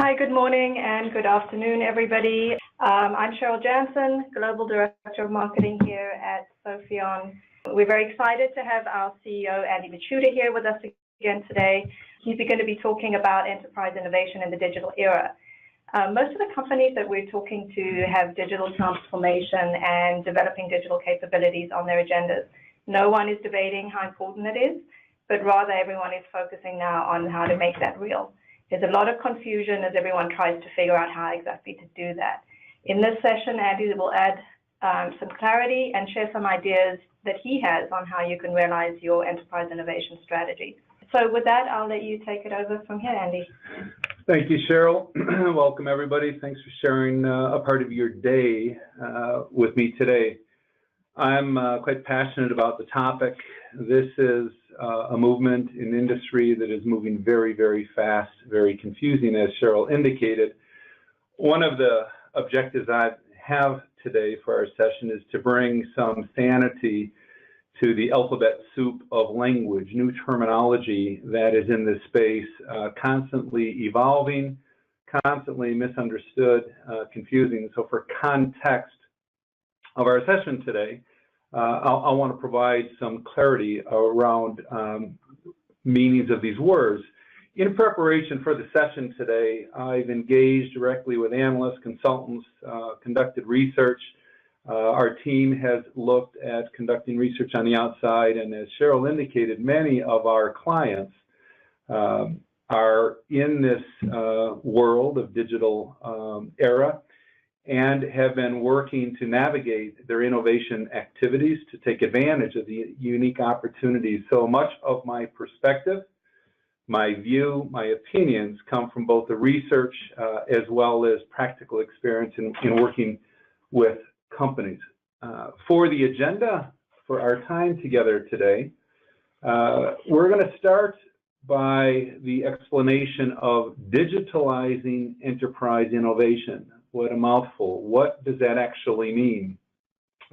Hi, good morning and good afternoon, everybody. I'm Cheryl Jansen, Global Director of Marketing here at Sopheon. We're very excited to have our CEO, Andy Michuda, here with us again today. He's going to be talking about enterprise innovation in the digital era. Most of the companies that we're talking to have digital transformation and developing digital capabilities on their agendas. No one is debating how important it is, but rather everyone is focusing now on how to make that real. There's a lot of confusion as everyone tries to figure out how exactly to do that. In this session, Andy will add some clarity and share some ideas that he has on how you can realize your enterprise innovation strategy. So with that, I'll let you take it over from here, Andy. Thank you, Cheryl. Welcome, everybody. Thanks for sharing a part of your day with me today. I'm quite passionate about the topic. This is a movement in industry that is moving very, very fast, very confusing, as Cheryl indicated. One of the objectives I have today for our session is to bring some sanity to the alphabet soup of language, new terminology that is in this space, constantly evolving, constantly misunderstood, confusing. So for context of our session today, I want to provide some clarity around meanings of these words. In preparation for the session today, I've engaged directly with analysts, consultants, conducted research. Our team has looked at conducting research on the outside, and as Cheryl indicated, many of our clients are in this world of digital era and have been working to navigate their innovation activities to take advantage of the unique opportunities. So much of my perspective, my view, my opinions come from both the research as well as practical experience in working with companies. For the agenda for our time together today, we're going to start by the explanation of digitalizing enterprise innovation. What a mouthful. What does that actually mean?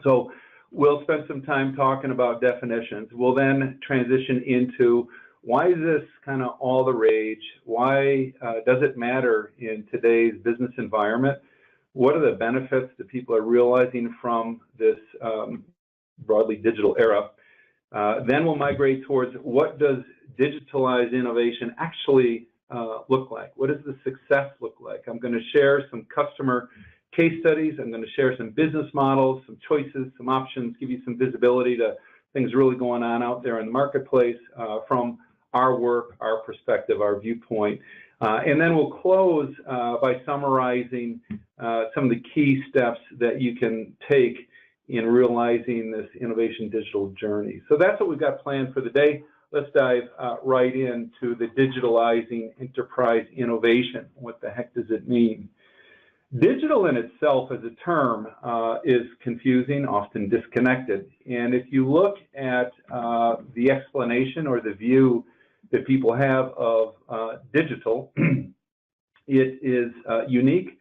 So we'll spend some time talking about definitions. We'll then transition into why is this kind of all the rage? Why does it matter in today's business environment? What are the benefits that people are realizing from this broadly digital era? Then we'll migrate towards what does digitalized innovation actually look like? What does the success look like? I'm going to share some customer case studies. I'm going to share some business models, some choices, some options, give you some visibility to things really going on out there in the marketplace from our work, our perspective, our viewpoint. And then we'll close by summarizing some of the key steps that you can take in realizing this innovation digital journey. So that's what we've got planned for the day. Let's dive right into the digitalizing enterprise innovation. What the heck does it mean? Digital in itself as a term is confusing, often disconnected. And if you look at the explanation or the view that people have of digital, it is unique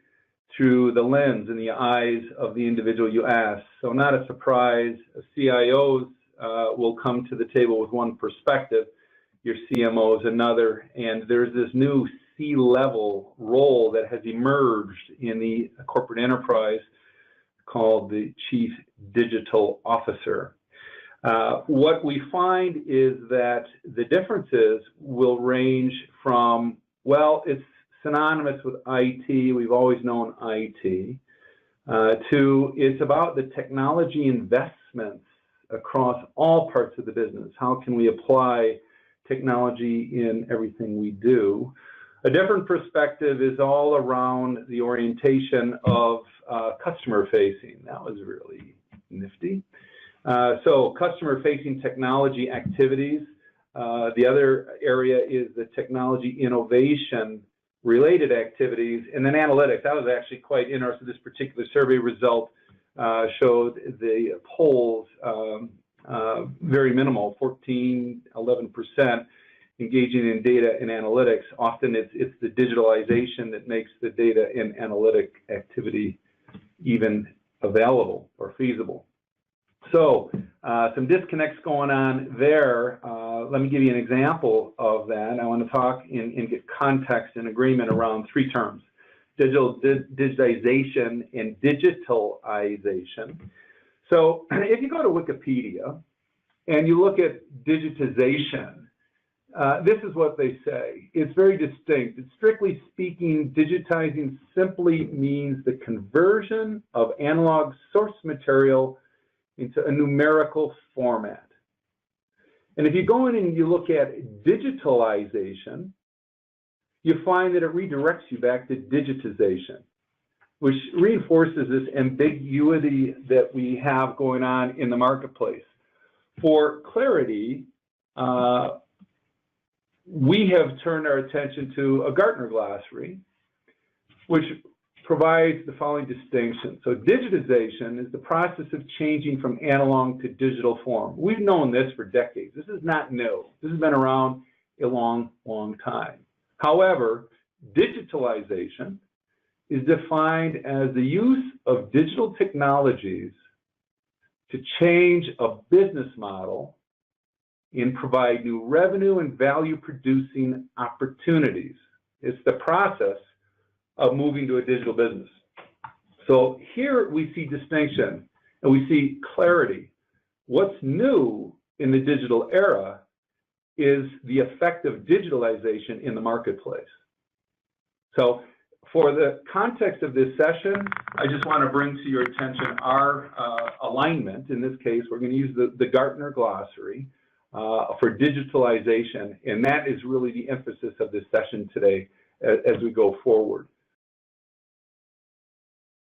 through the lens and the eyes of the individual you ask. So not a surprise, CIOs will come to the table with one perspective, your CMOs another, and there's this new C-level role that has emerged in the corporate enterprise called the Chief Digital Officer. What we find is that the differences will range from, well, it's synonymous with IT, we've always known IT, to it's about the technology investments across all parts of the business. How can we apply technology in everything we do? A different perspective is all around the orientation of customer-facing. That was really nifty. So customer-facing technology activities. The other area is the technology innovation related activities, and then analytics. That was actually quite interesting. This particular survey result showed the polls very minimal, 11% engaging in data and analytics. Often it's the digitalization that makes the data and analytic activity even available or feasible. So some disconnects going on there. let me give you an example of that. I want to talk and get context and agreement around three terms: digitization and digitalization. So if you go to Wikipedia and you look at digitization, this is what they say. It's very distinct. It's strictly speaking, digitizing simply means the conversion of analog source material into a numerical format. And if you go in and you look at digitalization, you find that it redirects you back to digitization, which reinforces this ambiguity that we have going on in the marketplace. For clarity, we have turned our attention to a Gartner glossary, which provides the following distinction. So digitization is the process of changing from analog to digital form. We've known this for decades. This is not new. This has been around a long, long time. However, digitalization is defined as the use of digital technologies to change a business model and provide new revenue and value producing opportunities. It's the process of moving to a digital business. So here we see distinction and we see clarity. What's new in the digital era is the effect of digitalization in the marketplace. So for the context of this session, I just want to bring to your attention our alignment. In this case, we're going to use the Gartner glossary for digitalization, and that is really the emphasis of this session today as we go forward.